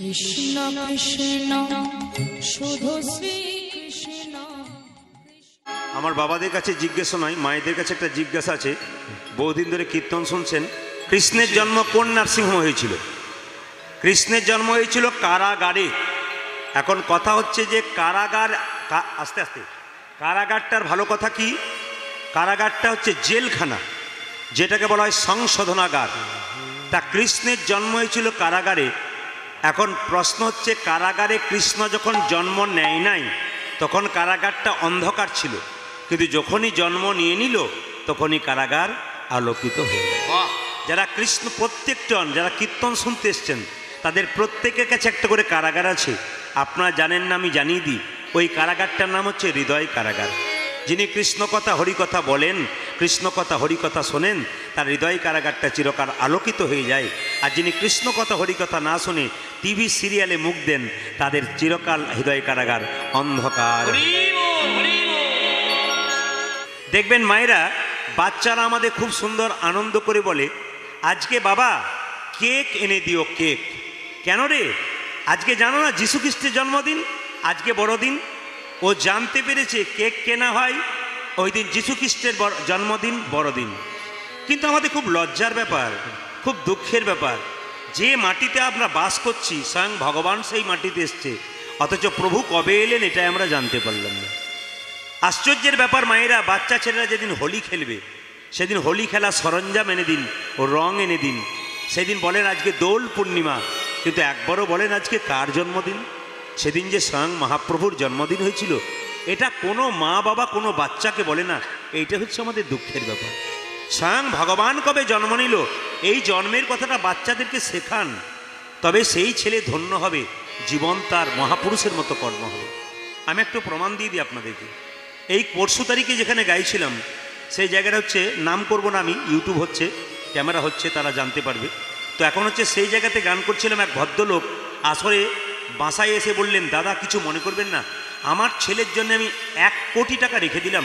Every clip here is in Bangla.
কৃষ্ণ কৃষ্ণ শুধু শ্রী কৃষ্ণ। আমার বাবাদের কাছে জিজ্ঞাসা নয়, মায়েদের কাছে একটা জিজ্ঞাসা আছে। বহুদিন ধরে কীর্তন শুনছেন। কৃষ্ণের জন্ম কোন নার্সিংহোম হয়েছিল? কৃষ্ণের জন্ম হয়েছিল কারাগারে। এখন কথা হচ্ছে যে কারাগার, আস্তে আস্তে, কারাগারটার ভালো কথা কি? কারাগারটা হচ্ছে জেলখানা, যেটাকে বলা হয় সংশোধনাগার। তা কৃষ্ণের জন্ম হয়েছিল কারাগারে। এখন প্রশ্ন হচ্ছে, কারাগারে কৃষ্ণ যখন জন্ম নেয় নাই তখন কারাগারটা অন্ধকার ছিল, কিন্তু যখনই জন্ম নিয়ে নিল তখনই কারাগার আলোকিত হয়ে গেল। যারা কৃষ্ণ, প্রত্যেকজন যারা কীর্তন শুনতে এসছেন তাদের প্রত্যেকের কাছে একটা করে কারাগার আছে। আপনারা জানেন না, আমি জানিয়ে দিই। ওই কারাগারটার নাম হচ্ছে হৃদয় কারাগার। যিনি কৃষ্ণ কথা হরিকথা বলেন, কৃষ্ণ কথা হরিকথা শোনেন, তার হৃদয় কারাগারটা চিরকাল আলোকিত হয়ে যায়। আর যিনি কৃষ্ণ কথা হরিকথা না শুনে টিভি সিরিয়ালে মুখ দেন, তাদের চিরকাল হৃদয় কারাগার অন্ধকার। দেখবেন মায়েরা, বাচ্চারা আমাদের খুব সুন্দর আনন্দ করে বলে, আজকে বাবা কেক এনে দিও, কেক। কেন রে? আজকে জানো না যীশু খ্রিস্টের জন্মদিন, আজকে বড়দিন। ও জানতে পেরেছে কেক কেনা হয় ওই দিন, যীশু খ্রিস্টের জন্মদিন, বড়দিন। কিন্তু আমাদের খুব লজ্জার ব্যাপার, খুব দুঃখের ব্যাপার, যে মাটিতে আমরা বাস করছি স্বয়ং ভগবান সেই মাটিতে এসছে, অথচ প্রভু কবে এলেন এটাই আমরা জানতে পারলাম না। আশ্চর্যের ব্যাপার মায়েরা, বাচ্চা ছেলেরা যেদিন হোলি খেলবে সেদিন হোলি খেলা সরঞ্জাম এনে দিন, ও রং এনে দিন। সেদিন বলেন আজকে দোল পূর্ণিমা, কিন্তু একবারও বলেন আজকে কার জন্মদিন? সেদিন যে স্বয়ং মহাপ্রভুর জন্মদিন হয়েছিল, এটা কোনো মা বাবা কোনো বাচ্চাকে বলে না। এইটা হচ্ছে আমাদের দুঃখের ব্যাপার। স্বয়ং ভগবান কবে জন্ম নিল এই জন্মের কথাটা বাচ্চাদেরকে শেখান, তবে সেই ছেলে ধন্য হবে, জীবন তার মহাপুরুষের মতো কর্ম হবে। আমি একটু প্রমাণ দিয়ে দিই আপনাদেরকে। এই পরশু তারিখে যেখানে গাইছিলাম সেই জায়গাটা হচ্ছে, নাম করব না আমি, ইউটিউব হচ্ছে, ক্যামেরা হচ্ছে, তারা জানতে পারবে। তো এখন হচ্ছে সেই জায়গাতে গান করছিলাম। এক ভদ্রলোক আসরে বাসায় এসে বললেন, দাদা কিছু মনে করবেন না, আমার ছেলের জন্য আমি 1 কোটি টাকা রেখে দিলাম,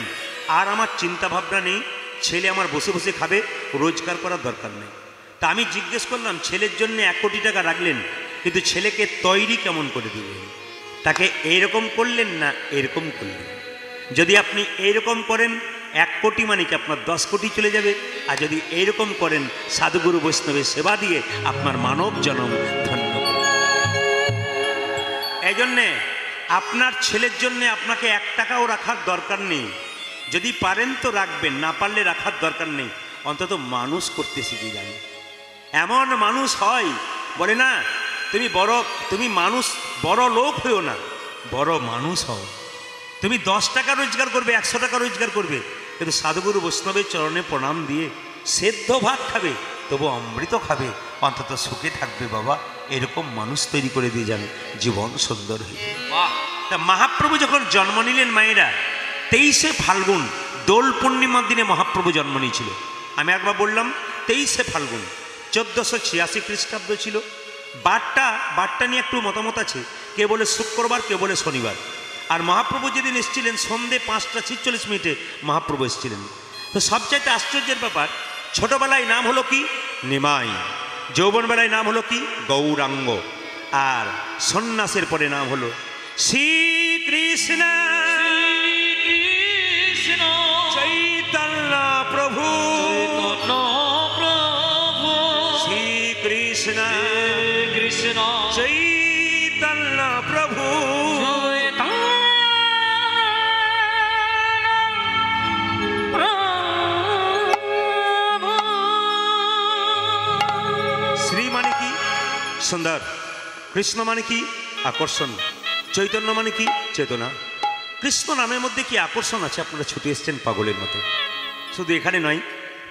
আর আমার চিন্তা ভাবনা নেই, ছেলে আমার বসে বসে খাবে, রোজগার করার দরকার নেই। তা আমি জিজ্ঞেস করলাম, ছেলের জন্য 1 কোটি টাকা রাখলেন, কিন্তু ছেলেকে তৈরি কেমন করে দিলেন? তাকে এইরকম করলেন না এরকম করলেন? যদি আপনি এইরকম করেন 1 কোটি মানে কি আপনার 10 কোটি চলে যাবে। আর যদি এইরকম করেন সাধুগুরু বৈষ্ণবের সেবা দিয়ে আপনার মানব জন্ম ধন্য। এই জন্যে আপনার ছেলের জন্য আপনাকে 1 টাকাও রাখার দরকার নেই। যদি পারেন তো রাখবেন, না পারলে রাখার দরকার নেই। অন্তত মানুষ করতে শিখে যান। এমন মানুষ হয়, বলে না তুমি মানুষ বড় লোক হয়েও না, বড় মানুষ হও। তুমি 10 টাকা রোজগার করবে, 100 টাকা রোজগার করবে, কিন্তু সাধুগুরু বৈষ্ণবের চরণে প্রণাম দিয়ে সেদ্ধ ভাত খাবে, তবু অমৃত খাবে, অন্তত সুখে থাকবে বাবা। এরকম মানুষ তৈরি করে দিয়ে যান, জীবন সুন্দর হয়ে যাবে। তা মহাপ্রভু যখন জন্ম নিলেন মায়েরা, 23শে ফাল্গুন দোল পূর্ণিমার দিনে মহাপ্রভু জন্ম নিয়েছিল। আমি একবার বললাম 23শে ফাল্গুন 1486 খ্রিস্টাব্দ ছিল। বারটা নিয়ে একটু মতামত আছে, কে বলে শুক্রবার, কে বলে শনিবার। আর মহাপ্রভু যেদিন এসেছিলেন সন্ধে 5:46 মহাপ্রভু এসেছিলেন। তো সবচাইতে আশ্চর্যের ব্যাপার, ছোটবেলায় নাম হলো কি? নিমাই। যৌবনবেলায় নাম হলো কি? গৌরাঙ্গ। আর সন্ন্যাসের পরে নাম হলো শ্রীকৃষ্ণ চৈতন্য প্রভু। শ্রীকৃষ্ণ চৈতন্য প্রভু। শ্রী মানে কি? সুন্দর। কৃষ্ণ মানে কি? আকর্ষণ। চৈতন্য মানে কি? চেতনা। কৃষ্ণ নামের মধ্যে কি আকর্ষণ আছে? আপনারা ছুটে এসছেন পাগলের মতো। শুধু এখানে নয়,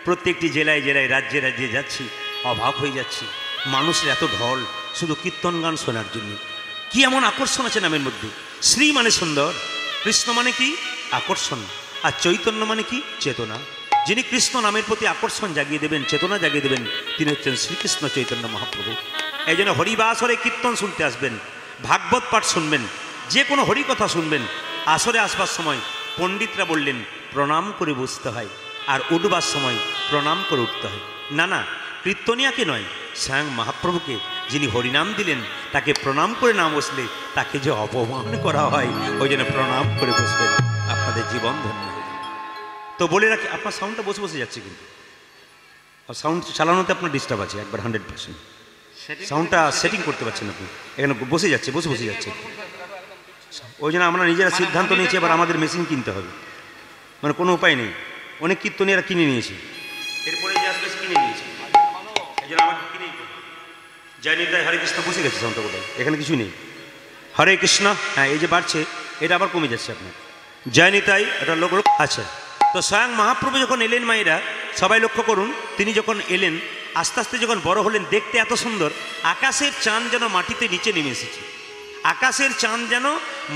প্রত্যেকটি জেলায় জেলায়, রাজ্যে রাজ্যে যাচ্ছি, অবাক হয়ে যাচ্ছি। মানুষের এত ঢল শুধু কীর্তন গান শোনার জন্য। কি এমন আকর্ষণ আছে নামের মধ্যে? শ্রী মানে সুন্দর, কৃষ্ণ মানে কি? আকর্ষণ, আর চৈতন্য মানে কি? চেতনা। যিনি কৃষ্ণ নামের প্রতি আকর্ষণ জাগিয়ে দেবেন, চেতনা জাগিয়ে দেবেন, তিনি হচ্ছেন শ্রীকৃষ্ণ চৈতন্য মহাপ্রভু। এই জন্য হরিবাসরে কীর্তন শুনতে আসবেন, ভাগবত পাঠ শুনবেন, যে কোনো হরিকথা শুনবেন। আসরে আসবার সময় পণ্ডিতরা বললেন প্রণাম করে বসতে হয়, আর উঠবার সময় প্রণাম করে উঠতে হয়। না, কীর্তনিয়াকে নয়, স্বয়ং মহাপ্রভুকে যিনি হরিনাম দিলেন তাকে প্রণাম করে না বসলে তাকে যে অপমান করা হয়, ওই জন্য প্রণাম করে বসবেন, আপনাদের জীবন ধন্য হবে। তো বলে রাখি, আপনার সাউন্ডটা বসে বসে যাচ্ছে, কিন্তু সাউন্ড চালানোতে আপনার ডিস্টার্ব আছে একবার 100%। সাউন্ডটা সেটিং করতে পারছেন আপনি, এখানে বসে যাচ্ছে, বসে বসে যাচ্ছে। ওই জন্য আমরা নিজেরা সিদ্ধান্ত নিয়েছি এবার আমাদের মেশিন কিনতে হবে, মানে কোনো উপায় নেই। অনেক কীর্তনীরা কিনে নিয়েছে, এরপরে যে আসবে কিনে নিয়েছে, এই জন্য আমাকে কিনেই জয় নিতাই হরে কৃষ্ণ বসে গেছে সাউন্ডটা কোথায়, এখানে কিছু নেই। হরে কৃষ্ণ, হ্যাঁ এই যে বাড়ছে, এটা আবার কমে যাচ্ছে আপনার। জয় নিতাই, এটা লোক আছে। তো স্বয়ং মহাপ্রভু যখন এলেন মায়েরা, সবাই লক্ষ্য করুন, তিনি যখন এলেন আস্তে আস্তে যখন বড় হলেন, দেখতে এত সুন্দর, আকাশের চাঁদ যেন মাটিতে নিচে নেমে এসেছে, আকাশের চাঁদ যেন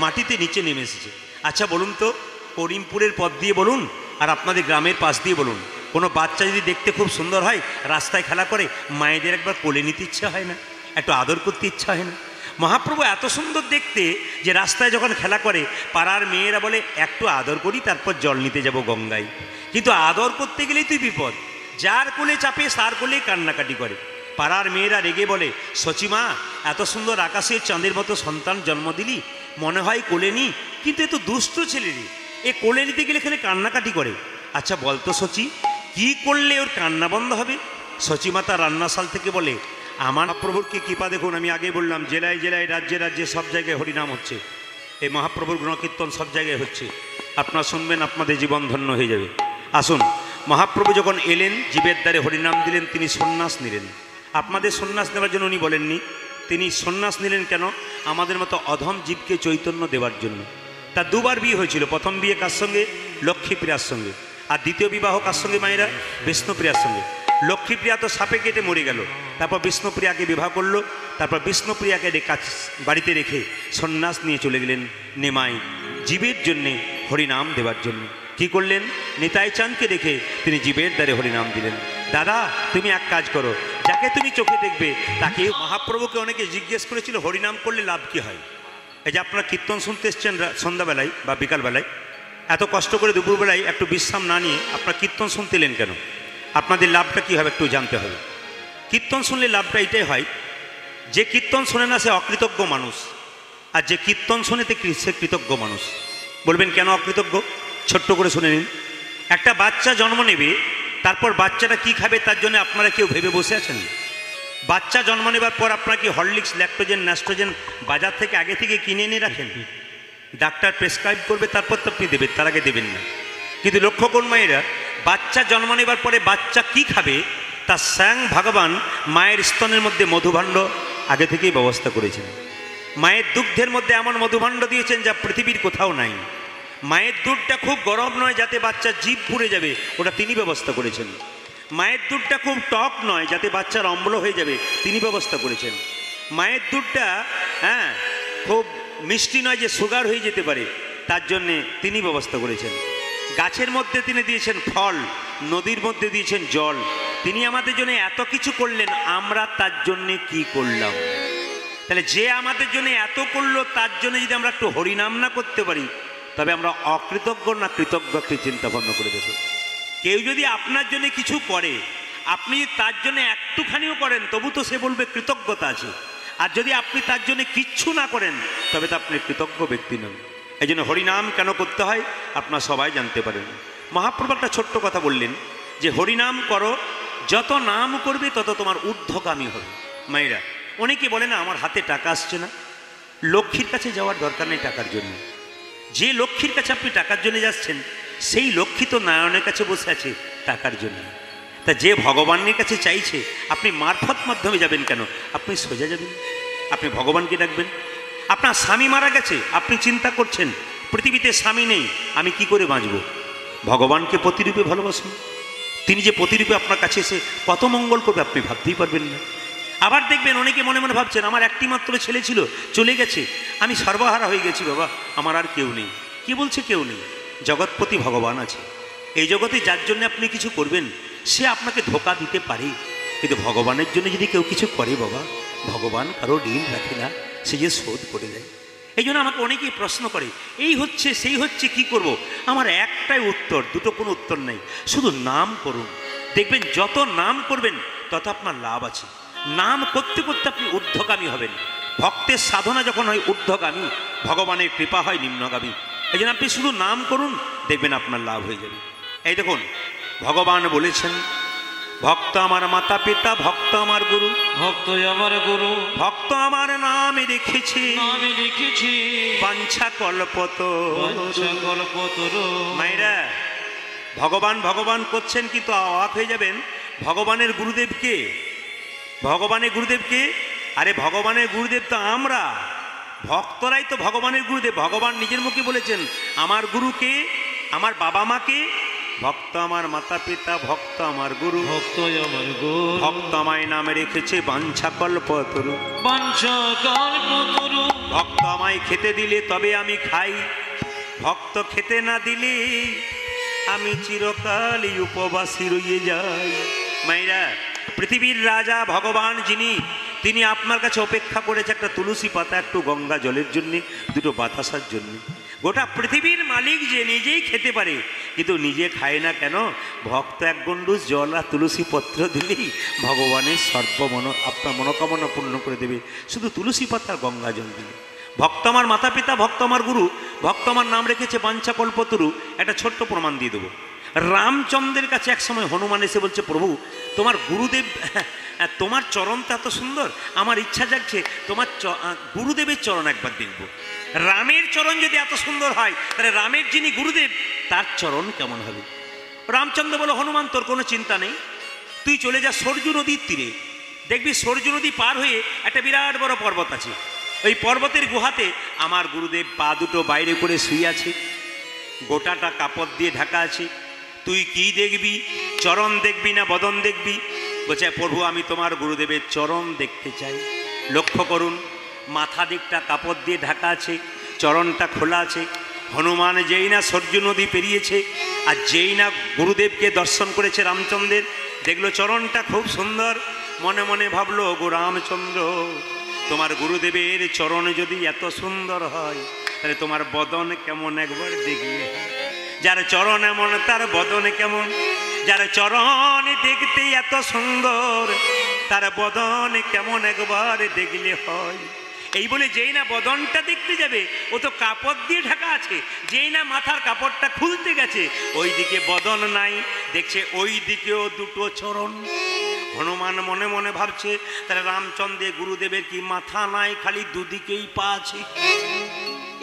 মাটিতে নিচে নেমে এসেছে। আচ্ছা বলুন তো, করিমপুরের পথ দিয়ে বলুন আর আপনাদের গ্রামের পাশ দিয়ে বলুন, কোনো বাচ্চা যদি দেখতে খুব সুন্দর হয়, রাস্তায় খেলা করে, মায়েদের একবার কোলে নিতে ইচ্ছা হয় না? একটু আদর করতে ইচ্ছা হয় না? মহাপ্রভু এত সুন্দর দেখতে যে রাস্তায় যখন খেলা করে, পাড়ার মেয়েরা বলে একটু আদর করি, তারপর জল নিতে যাব গঙ্গায়। কিন্তু আদর করতে গেলেই তুই বিপদ, যার কোলে চাপে তার কোলেই কান্নাকাটি করে। পাড়ার মেয়েরা রেগে বলে, সচিমা এত সুন্দর আকাশের চাঁদের মতো সন্তান জন্ম দিলি, মনে হয় কোলে নি, কিন্তু এ তো দুষ্ট ছেলে রে, এ কোলে নিতে গেলে খেলে কান্নাকাটি করে। আচ্ছা বলতো সচি, কি করলে ওর কান্না বন্ধ হবে? সচিমাতা রান্নাশাল থেকে বলে, আমার মহাপ্রভুর কি কৃপা দেখুন, আমি আগে বললাম জেলায় জেলায় রাজ্যে রাজ্যে সব জায়গায় হরিনাম হচ্ছে, এই মহাপ্রভুর গুণকীর্তন সব জায়গায় হচ্ছে, আপনারা শুনবেন, আপনাদের জীবন ধন্য হয়ে যাবে। আসুন, মহাপ্রভু যখন এলেন, জীবের দ্বারে হরিনাম দিলেন, তিনি সন্ন্যাস নিলেন। আপনাদের সন্ন্যাস নেওয়ার জন্য উনি বলেননি, তিনি সন্ন্যাস নিলেন কেন? আমাদের মতো অধম জীবকে চৈতন্য দেওয়ার জন্য। তার দুবার বিয়ে হয়েছিল, প্রথম বিয়ে কার সঙ্গে? লক্ষ্মীপ্রিয়ার সঙ্গে। আর দ্বিতীয় বিবাহ কার সঙ্গে মায়েরা? বিষ্ণুপ্রিয়ার সঙ্গে। লক্ষ্মীপ্রিয়া তো সাপে কেটে মরে গেল, তারপর বিষ্ণুপ্রিয়াকে বিবাহ করলো, তারপর বিষ্ণুপ্রিয়াকে বাড়িতে রেখে সন্ন্যাস নিয়ে চলে গেলেন নেমাই, জীবের জন্যে হরিনাম দেওয়ার জন্য। কি করলেন? নিতাই চাঁদকে রেখে তিনি জীবের দ্বারে হরিনাম দিলেন। দাদা তুমি এক কাজ করো, যাকে তুমি চোখে দেখবে তাকে। মহাপ্রভুকে অনেকে জিজ্ঞেস করেছিল হরিনাম করলে লাভ কি হয়। এই যে আপনারা কীর্তন শুনতে এসছেন সন্ধ্যাবেলায় বা বিকালবেলায়, এত কষ্ট করে দুপুরবেলায় একটু বিশ্রাম না নিয়ে আপনারা কীর্তন শুনতে এলেন কেন? আপনাদের লাভটা কী হবে একটু জানতে হবে। কীর্তন শুনলে লাভটা এটাই হয়, যে কীর্তন শোনে না সে অকৃতজ্ঞ মানুষ, আর যে কীর্তন শোনেতে সে কৃতজ্ঞ মানুষ। বলবেন কেন অকৃতজ্ঞ? ছোট্ট করে শুনে নিন। একটা বাচ্চা জন্ম নেবে, তারপর বাচ্চাটা কি খাবে তার জন্য আপনারা কেউ ভেবে বসে আছেন? বাচ্চা জন্ম নেবার পর আপনারা কি হরলিক্স, ল্যাক্টোজেন, ন্যাস্ট্রোজেন বাজার থেকে আগে থেকে কিনে এনে রাখেন? ডাক্তার প্রেসক্রাইব করবে তারপর তো আপনি দেবেন, তার আগে দেবেন না। কিন্তু লক্ষ্য করুন মায়েরা, বাচ্চা জন্ম নেবার পরে বাচ্চা কি খাবে তা স্বয়ং ভগবান মায়ের স্তনের মধ্যে মধুভাণ্ড আগে থেকেই ব্যবস্থা করেছেন। মায়ের দুগ্ধের মধ্যে এমন মধুভাণ্ড দিয়েছেন যা পৃথিবীর কোথাও নাই। মায়ের দুধটা খুব গরম নয় যাতে বাচ্চার জিভ পুড়ে যাবে, ওটা তিনি ব্যবস্থা করেছেন। মায়ের দুধটা খুব টক নয় যাতে বাচ্চার অম্ল হয়ে যাবে, তিনি ব্যবস্থা করেছেন। মায়ের দুধটা খুব মিষ্টি নয় যে সুগার হয়ে যেতে পারে, তার জন্যে তিনি ব্যবস্থা করেছেন। গাছের মধ্যে তিনি দিয়েছেন ফল, নদীর মধ্যে দিয়েছেন জল। তিনি আমাদের জন্য এত কিছু করলেন, আমরা তার জন্যে কি করলাম? তাহলে যে আমাদের জন্য এত করলো, তার জন্য যদি আমরা একটু হরিনাম না করতে পারি, তবে আমরা অকৃতজ্ঞ না কৃতজ্ঞ একটি চিন্তা ভাবনা করে দেখুন। কেউ যদি আপনার জন্য কিছু করে, আপনি তার জন্য একটুখানিও করেন, তবু তো সে বলবে কৃতজ্ঞতা আছে। আর যদি আপনি তার জন্য কিচ্ছু না করেন, তবে তো আপনি কৃতজ্ঞ ব্যক্তি নন। এই জন্য হরিনাম কেন করতে হয় আপনারা সবাই জানতে পারেন। মহাপ্রভু একটা ছোট্ট কথা বললেন যে হরিনাম করো, যত নাম করবে তত তোমার ঊর্ধ্বগামী হবে। মায়েরা অনেকে বলে না আমার হাতে টাকা আসছে না, লক্ষ্মীর কাছে যাওয়ার দরকার নেই টাকার জন্য। যে লক্ষ্মীর কাছে আপনি টাকার জন্য যাচ্ছেন, সেই লক্ষ্মী তো নারায়ণের কাছে বসে আছে টাকার জন্য। তা যে ভগবানের কাছে চাইছে, আপনি মারফত মাধ্যমে যাবেন কেন? আপনি সোজা যাবেন, আপনি ভগবানকে ডাকবেন। আপনার স্বামী মারা গেছে, আপনি চিন্তা করছেন পৃথিবীতে স্বামী নেই, আমি কি করে বাঁচব? ভগবানকে প্রতিরূপে ভালোবাসুন, তিনি যে প্রতিরূপে আপনার কাছে এসে কত মঙ্গল করবে আপনি ভাবতেই পারবেন না। আবার দেখবেন অনেকে মনে মনে ভাবছেন আমার একটি মাত্র ছেলে ছিল, চলে গেছে, আমি সর্বহারা হয়ে গেছি বাবা, আমার আর কেউ নেই। কি বলছে কেউ নেই? জগৎপতি ভগবান আছে। এই জগতে যার জন্য আপনি কিছু করবেন, সে আপনাকে ধোঁকা দিতে পারে, কিন্তু ভগবানের জন্য যদি কেউ কিছু করে বাবা, ভগবান কারো ঋণ রাখে না, সে যে শোধ করে দেয়। এই জন্য আমাকে অনেকেই প্রশ্ন করে, এই হচ্ছে সেই হচ্ছে, কি করব? আমার একটাই উত্তর, দুটো কোনো উত্তর নেই, শুধু নাম করুন। দেখবেন যত নাম করবেন তত আপনার লাভ আছে। নাম করতে করতে আপনি ঊর্ধ্বগামী হবেন। ভক্তের সাধনা যখন হয় ঊর্ধ্বগামী, ভগবানের কৃপা হয় নিম্নগামী। এই জন্য আপনি শুধু নাম করুন, দেখবেন আপনার লাভ হয়ে যাবে। এই দেখুন, ভগবান বলেছেন, ভক্ত আমার মাতা পিতা, ভক্ত আমার গুরু, ভক্ত আমার গুরু, ভক্ত আমার নামে রেখেছি, আমি লিখেছি বাঞ্ছা কল্পতরু। মায়েরা, ভগবান ভগবান করছেন, কিন্তু অবাক হয়ে যাবেন, ভগবানের গুরুদেবকে, ভগবানের গুরুদেবকে, আরে ভগবানের গুরুদেব তো আমরা, ভক্তরাই তো ভগবানের গুরুদেব। ভগবান নিজের মুখে বলেছেন, আমার গুরুকে, আমার বাবা মাকে, ভক্ত আমার মাতা পিতা, ভক্ত আমার গুরু, ভক্ত আমার গুরু, ভক্ত আমায় নামে রেখেছে বাঞ্ছা কল্পতরু। বাঞ্ছা কল্পতরু। ভক্ত আমায় খেতে দিলে তবে আমি খাই, ভক্ত খেতে না দিলে আমি চিরকালই উপবাসী রয়ে যাই। মাইরা, পৃথিবীর রাজা ভগবান যিনি, তিনি আপনার কাছে অপেক্ষা করেছে একটা তুলসী পাতা, একটু গঙ্গা জলের জন্যে, দুটো বাতাসার জন্যে। গোটা পৃথিবীর মালিক যে নিজেই খেতে পারে, কিন্তু নিজে খায় না কেন? ভক্ত এক গণ্ডুষ জল আর তুলসী পত্র দিলেই ভগবানের আপনার মনোকামনা পূর্ণ করে দেবে, শুধু তুলসী পাতা গঙ্গা জল দিলে। ভক্ত আমার মাতা পিতা, ভক্ত আমার গুরু, ভক্ত আমার নাম রেখেছে বাঞ্ছা কল্পতরু। একটা ছোট্ট প্রমাণ দিয়ে দেবো। রামচন্দ্রের কাছে এক সময় হনুমান এসে বলছে, প্রভু তোমার গুরুদেব, তোমার চরণটা এত সুন্দর, আমার ইচ্ছা জাগছে তোমার গুরুদেবের চরণ একবার দেখব। রামের চরণ যদি এত সুন্দর হয়, তাহলে রামের যিনি গুরুদেব তার চরণ কেমন হবে? রামচন্দ্র বলো, হনুমান তোর কোনো চিন্তা নেই, তুই চলে যা সরজু নদীর তীরে, দেখবি সরজু নদী পার হয়ে একটা বিরাট বড় পর্বত আছে, ওই পর্বতের গুহাতে আমার গুরুদেব পা দুটো বাইরে করে শুয়ে আছে, গোটাটা কাপড় দিয়ে ঢাকা আছে। তুই কি দেখবি, চরণ দেখবি না বদন দেখবি? বলছে, প্রভু আমি তোমার গুরুদেবের চরণ দেখতে চাই। লক্ষ্য করুন, মাথা দিকটা কাপড় দিয়ে ঢাকা আছে, চরণটা খোলা আছে। হনুমান যেই না সরজু নদী পেরিয়েছে, আর যেই না গুরুদেবকে দর্শন করেছে রামচন্দ্রের, দেখলো চরণটা খুব সুন্দর, মনে মনে ভাবলো, গো রামচন্দ্র, তোমার গুরুদেবের চরণ যদি এত সুন্দর হয়, তাহলে তোমার বদন কেমন একবার দেখলে। যার চরণ এমন তার বদন কেমন, যার চরণ দেখতে এত সুন্দর, তার বদন কেমন একবার দেখলে হয়। এই বলে যেই না বদনটা দেখতে যাবে, ও তো কাপড় দিয়ে ঢাকা আছে, যেই না মাথার কাপড়টা খুলতে গেছে, ওই দিকে বদন নাই, দেখছে ওই দিকেও দুটো চরণ। হনুমান মনে মনে ভাবছে, তাহলে রামচন্দ্রের গুরুদেবের কি মাথা নাই, খালি দুদিকেই পা আছে?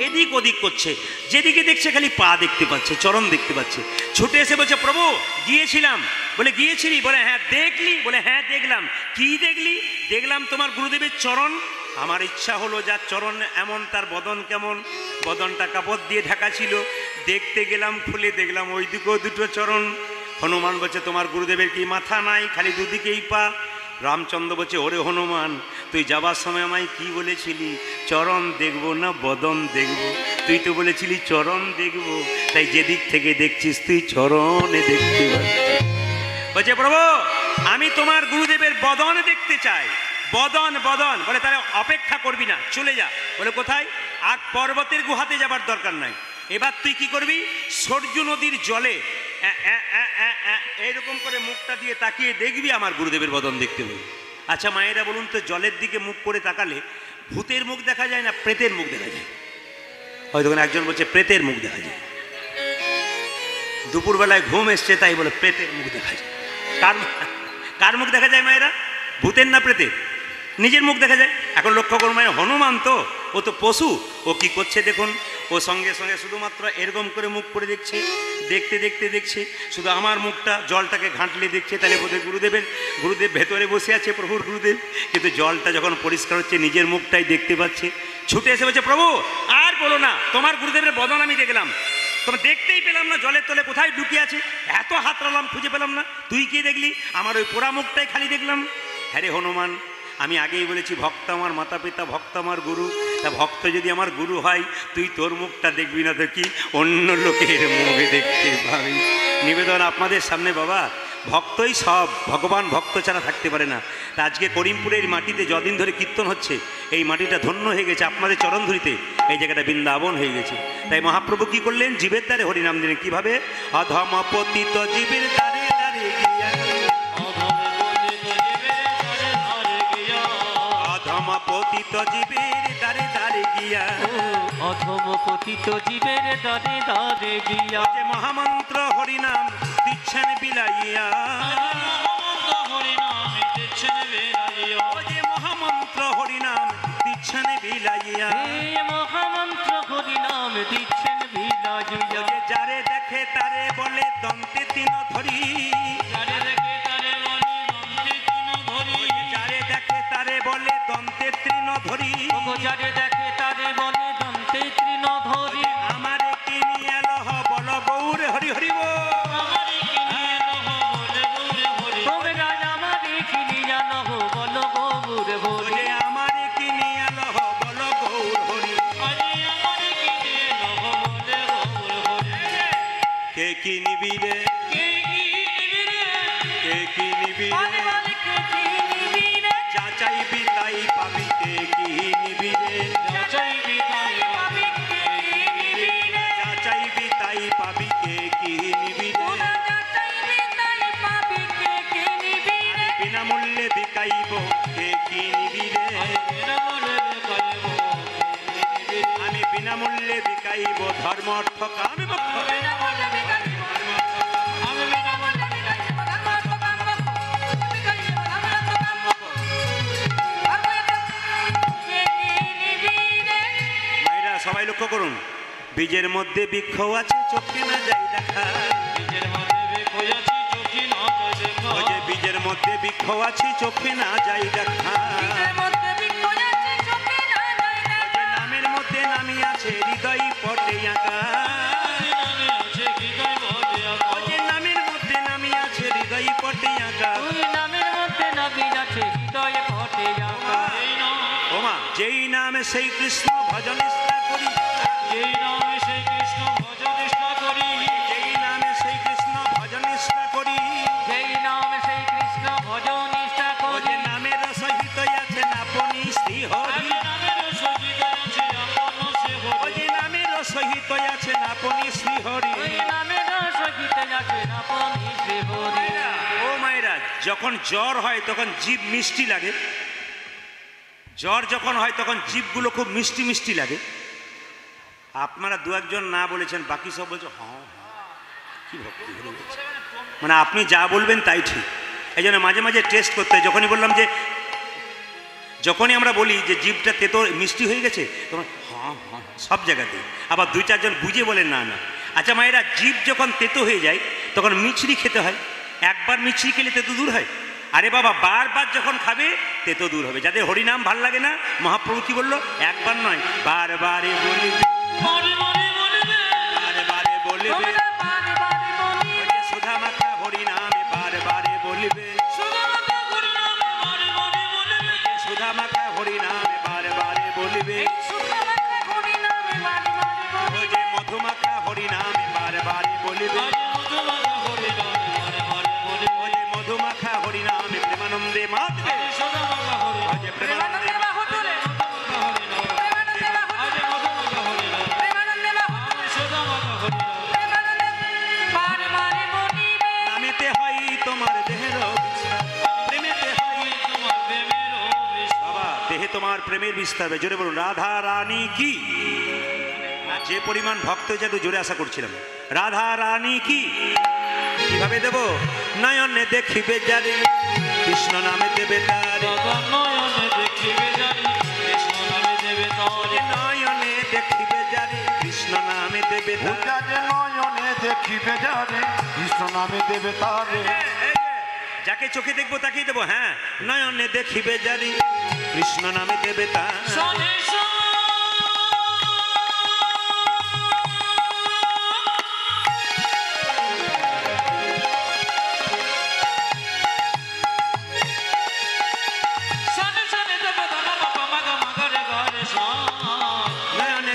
এদিক ওদিক করছে, যেদিকে দেখছে খালি পা দেখতে পাচ্ছে, চরণ দেখতে পাচ্ছে। ছুটে এসে বলছে, প্রভু গিয়েছিলাম। বলে, গিয়েছিলি? বলে, হ্যাঁ। দেখলি? বলে, হ্যাঁ দেখলাম। কি দেখলি? দেখলাম তোমার গুরুদেবের চরণ। আমার ইচ্ছা হলো, যার চরণ এমন তার বদন কেমন। বদনটা কাপড় দিয়ে ঢাকা ছিল, দেখতে গেলাম, খুলে দেখলাম ওই দিকেও দুটো চরণ। হনুমান বলছে, তোমার গুরুদেবের কি মাথা নাই, খালি দুদিকেই পা? রামচন্দ্র বলছে, ওরে হনুমান, তুই যাবার সময় আমায় কি বলেছিলি? চরণ দেখব না বদন দেখব? তুই তো বলেছিলি চরণ দেখব, তাই যেদিক থেকে দেখছিস তুই চরণে দেখতে পাচ্ছিস। বলছে, প্রভু আমি তোমার গুরুদেবের বদন দেখতে চাই। বদন বদন বলে, তাহলে অপেক্ষা করবি না, চলে যা। বলে, কোথায়? আর পর্বতের গুহাতে যাবার দরকার নাই। এবার তুই কি করবি? সরজু নদীর জলে এইরকম করে মুখটা দিয়ে তাকিয়ে দেখবি আমার গুরুদেবের বদন দেখতে পাবি। আচ্ছা মায়েরা বলুন তো, জলের দিকে মুখ করে তাকালে ভূতের মুখ দেখা যায় না প্রেতের মুখ দেখা যায়? হয়তো একজন বলছে প্রেতের মুখ দেখা যায়। দুপুরবেলায় ঘুম এসছে তাই বলে প্রেতের মুখ দেখা যায়। কার মুখ দেখা যায় মায়েরা? ভূতের না প্রেতের? নিজের মুখ দেখা যায়। এখন লক্ষ্য করুন মায়ের, হনুমান তো, ও তো পশু, ও কি করছে দেখুন, ও সঙ্গে সঙ্গে শুধুমাত্র এরকম করে মুখ করে দেখছে, দেখতে দেখতে দেখছে, শুধু আমার মুখটা জলটাকে ঘাঁটলে দেখছে, তাহলে বোধহয় গুরুদেব ভেতরে বসে আছে, প্রভুর গুরুদেব। কিন্তু জলটা যখন পরিষ্কার হচ্ছে, নিজের মুখটাই দেখতে পাচ্ছে। ছুটে এসে বলছে, প্রভু আর বলো না, তোমার গুরুদেবের বদন আমি দেখলাম, তোমার দেখতেই পেলাম না, জলের তলে কোথায় ঢুকিয়ে আছে, এত হাত রাখলাম খুঁজে পেলাম না। তুই কি দেখলি? আমার ওই পোড়া মুখটাই খালি দেখলাম। হ্যাঁ রে হনুমান, আমি আগেই বলেছি, ভক্ত আমার মাতা পিতা, ভক্ত আমার গুরু। তা ভক্ত যদি আমার গুরু হয়, তুই তোর মুখটা দেখবি না তো কি অন্য লোকের মুখে দেখতে পাবি? নিবেদন আপনাদের সামনে বাবা, ভক্তই সব, ভগবান ভক্ত ছাড়া থাকতে পারে না। তা আজকে করিমপুরের মাটিতে যদিন ধরে কীর্তন হচ্ছে, এই মাটিটা ধন্য হয়ে গেছে আপনাদের চরণ ধরিতে, এই জায়গাটা বৃন্দাবন হয়ে গেছে। তাই মহাপ্রভু কি করলেন? জীবের দ্বারে হরিনাম দিলেন। কিভাবে? অধম পতিত জীবের দ্বারে দ্বারে গিয়া, অধম পতিত পতিত জীবের দ্বারে দ্বারে গিয়া অধম পতিত জীবের দরে দরে গিয়া যে মহামন্ত্র হরিনাম দিচ্ছেন বিলাইয়া হরিনামে দিচ্ছেন বেলাইয়া ও যে মহামন্ত্র হরিনাম দিচ্ছেন বিলাইয়া এই মহামন্ত্র হরিনাম দিচ্ছেন বিলাইয়া যে যারে দেখে তারে বলে দন্তে তিন ধরি যারে দেখে তারে বলি দন্তে তিন ধরি যারে দেখে তারে বলে দন্তে তৃণ ধরি ওগো যারে দেখে তারে বলে দন্তে তৃণ ধরি আমারে কিনিয়া লহ বল গৌর হরি হরি বল। আমারে কিনিয়ে লহ বলে গৌরে হরি তোমরা আমারে কিনিয়া লহ বল গৌরে হরি যে আমারে কিনিয়া লহ বল গৌর হরি আরে আমারে কিনিয়ে লহ বলে গৌরে হরি কে কি নিবি রে কে কি নিবি রে কে কি নিবি বলে রে বলে কে কি নিবি রে যা চাইবি তাই পাবি কে কি নিবি রে যা চাইবি তাই পাবি কে কি নিবি রে যা চাইবি তাই পাবি কে কি নিবি রে তোরা যা চাইবি তাই পাবি কে কি নিবি রে বিনামূল্যে বিকাইব কে কি নিবি রে আমি বিনামূল্যে বিকাইব ধর্ম অর্থ কাম মোক্ষ মায়েরা সবাই লক্ষ্য করুন বীজের মধ্যে বৃক্ষ আছে চোখে না যাই দেখা ওই যে বীজের মধ্যে বৃক্ষ আছে চোখে না যাই দেখা ওই যে নামের মধ্যে নামি আছে হৃদয় পটে আঁকা ওই যে নামের মধ্যে নামি আছে হৃদয় পটে আঁকা ওমা যেই নামে সেই কৃষ্ণ ভজন নিষ্ঠা করি যেই নামে সেই কৃষ্ণ ভজন নিষ্ঠা করি ওই যে নামের সহিত আছেন আপনি শ্রী হরি ওই যে নামের সহিত আছেন আপনি শ্রী হরি ও মায়েরা যখন জ্বর হয় তখন জিভ মিষ্টি লাগে জ্বর যখন হয় তখন জিভগুলো খুব মিষ্টি মিষ্টি লাগে আপনারা দু একজন না বলেছেন বাকি সব বলছে হ্যাঁ কি ভক্তি হয়ে গেছে মানে আপনি যা বলবেন তাই ঠিক এই জন্য মাঝে মাঝে টেস্ট করতে হয় যখনই বললাম যে যখনই আমরা বলি যে জিভটা তেতো মিষ্টি হয়ে গেছে তখন হ্যাঁ হ্যাঁ সব জায়গাতেই আবার দুই চারজন বুঝে বলেন না না আচ্ছা মায়েরা জিভ যখন তেতো হয়ে যায় তখন মিছরি খেতে হয় একবার মিছরি খেলে তেতো দূর হয় আরে বাবা বারবার যখন খাবে তেতো দূর হবে যাদের হরিনাম ভাল লাগে না মহাপ্রভু কি বললো একবার নয় বারবারে বলিবে বারবারে বলিবে ওই যে সুধা মাখা হরিনামে বারবারে বলিবে সুধা মাখা হরিনামে বারবারে বলিবে ওই যে মধুমাখা হরিনামে বারবারে বলিবে ওই যে মধুমাখা হরিনামে প্রেমানন্দে মাতবে ওই যে প্রেমানন্দে নামেতে হয় তোমার দেহের বিস্তার প্রেমেতে হয় বাবা দেহে তোমার প্রেমের বিস্তার হবে জোরে বলুন রাধা রানী কি না যে পরিমাণ ভক্ত হয়েছে একটু জোরে আশা করছিলাম রাধা রানী কি কিভাবে দেব নয়নে দেখিবে যারে কৃষ্ণ নামে দেবে তারে নয়নে দেখিবে যারে কৃষ্ণ নামে দেবে তারে যাকে চোখে দেখবো তাকেই দেবো হ্যাঁ নয়নে দেখিবে যারে কৃষ্ণ নামে দেবে তার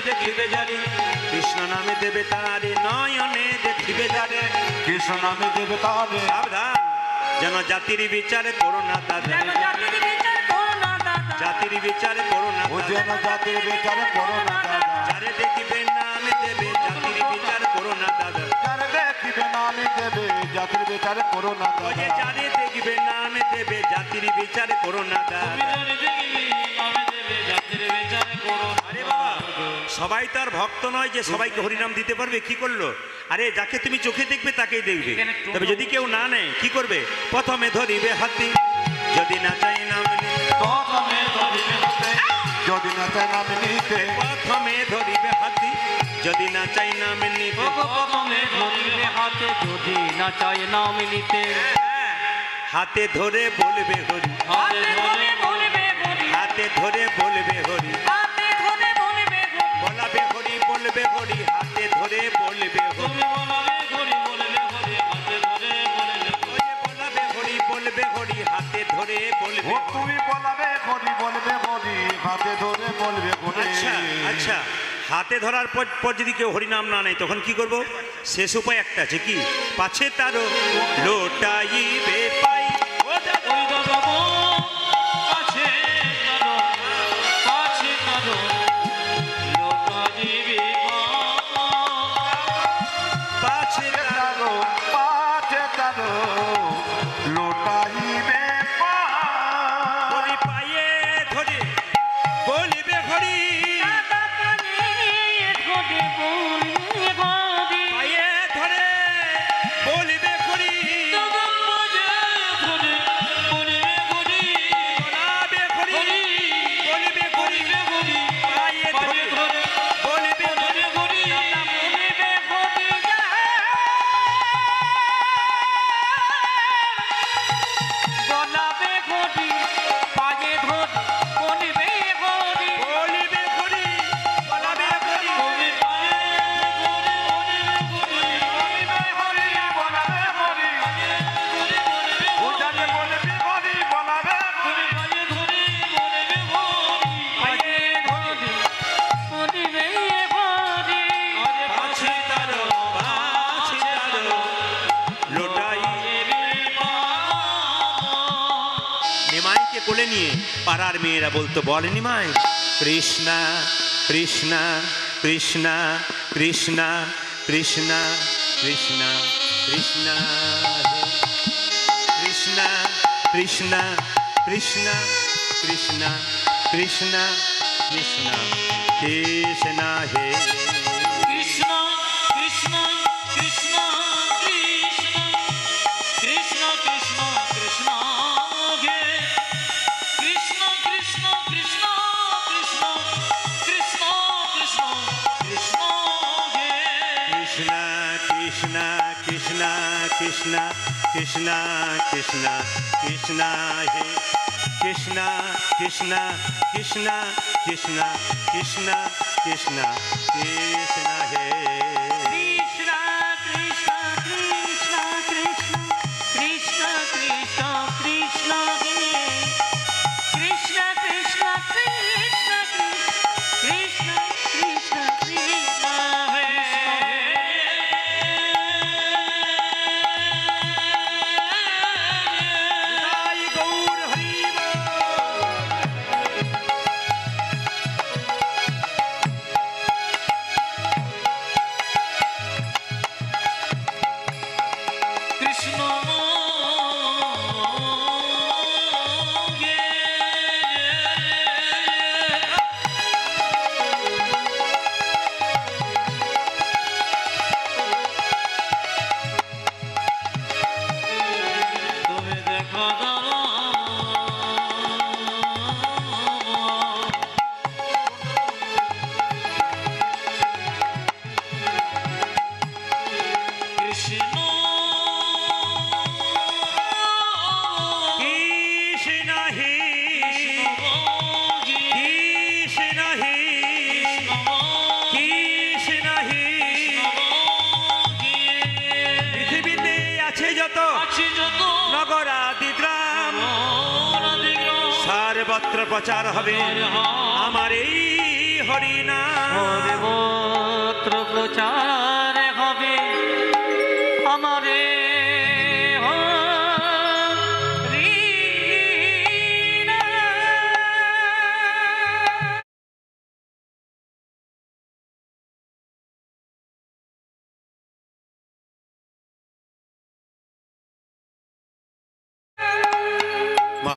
দেখিবে যারে কৃষ্ণ নামে দেবে তারে নয়নে দেখিবে যারে কৃষ্ণ নামে দেবে তারে সাবধান যেন জাতির বিচার করো না দাদা জাতির বিচার করো না ও যেন জাতির বিচার করো না দাদা যারে দেখিবে নামে দেবে জাতির বিচার করো না দাদা যারে দেখিবে নামে দেবে জাতির বিচার করো না ও যে দাদা যারে দেখবে নামে দেবে জাতির বিচার করো না দাদা সবাই তার ভক্ত নয় যে সবাইকে হরিনাম দিতে পারবে। কি করলো? আরে যাকে তুমি চোখে দেখবে তাকেই দেখবে। তবে যদি কেউ না নেয় কি করবে? প্রথমে ধরিবে হাতি, যদি না চাই নাম নিতে। প্রথমে ধরিবে হাতে, যদি না চাই নাম নিতে। প্রথমে ধরিবে হাতি, যদি না চাই নাম নিতে। প্রথমে ধরিবে হাতে, যদি না চায় নাম নিতে। হাতে ধরে বলবে হরি, হাতে ধরে বলবে হরি, হাতে ধরে বলবে হরি, হাতে ধরে বলবে হরি। বলাবে হরি, বলবে হরি, হাতে ধরে বলবে হরি। তুমি বলাবে হরি, বলবে হরি, হাতে ধরে বলবে হরি। ওই যে বলাবে হরি, বলবে হরি, হাতে ধরে বলবে ও হরি। তুমি বলাবে হরি, বলবে হরি, হাতে ধরে বলবে হরি। আচ্ছা আচ্ছা, হাতে ধরার পর যদি কেউ হরিনাম না নেয় তখন কি করব? শেষ উপায় একটা আছে, কি? পাছে তারও লোটাইবে পাই। ও দাদা, ওই দাদা গো, কাছে কারো, কাছে কারো, লোটা দিবে পাছে তারও পাছে তারো লোটাইবে হরি পায়ে ধরে বলিবে হরি, দাদা পায়ে ধরে বলবে হরি। পায়ে ধরে বলিবে হরি, দাদা পায়ে ধরে বলবে হরি। বলাবে হরি, বলিবে হরি, হরি, পায়ে ধরে ধরে বলিবে হরি। বলবে হরি। দাদা বলবে হরি বলাবে হরি, পায়ে ধরে বলবে হরি। বলিবে হরি, বলাবে হরি, বলবে পায়ে ধরে বলবে হরি, বলবে হরি, হরি, বলাবে হরি। ওটাকে বলবি হরি, বলাবে হরি। পায়ে ধরে বলবে হরি, পায়ে ধরে বলবে হরি। পাছে তারও, পাছে তারও লোটাই। নিমাইকে কোলে নিয়ে পাড়ার মেয়েরা বলতো, বল নিমাই, কৃষ্ণা কৃষ্ণা কৃষ্ণা কৃষ্ণা কৃষ্ণা কৃষ্ণা কৃষ্ণা কৃষ্ণা কৃষ্ণা কৃষ্ণা কৃষ্ণা কৃষ্ণা কৃষ্ণা কৃষ্ণা হে। কৃষ্ণ কৃষ্ণ কৃষ্ণ কৃষ্ণ কৃষ্ণ কৃষ্ণ কৃষ্ণ হে। কৃষ্ণ কৃষ্ণ কৃষ্ণ কৃষ্ণ কৃষ্ণ কৃষ্ণ কৃষ্ণ হে। Krishna, Krishna, Krishna, Krishna, Krishna, Krishna, Krishna, He. Krishna, Krishna, Krishna, Krishna, Krishna, Krishna, Krishna, He. Krishna Krishna Krishna Krishna Krishna Krishna Krishna hey. Krishna Krishna Krishna Krishna Krishna Krishna hey. Jai Gaur Hari Bol. Krishna হে। তুমি দেখো দাও Krishna Krishna He. Krishna Krishna He. Krishna He. পৃথিবীতে আছে যত আছে যত নগর আদি গ্রাম, সর্বত্র প্রচার হবে আমার এই হরিনাম। সর্বত্র প্রচার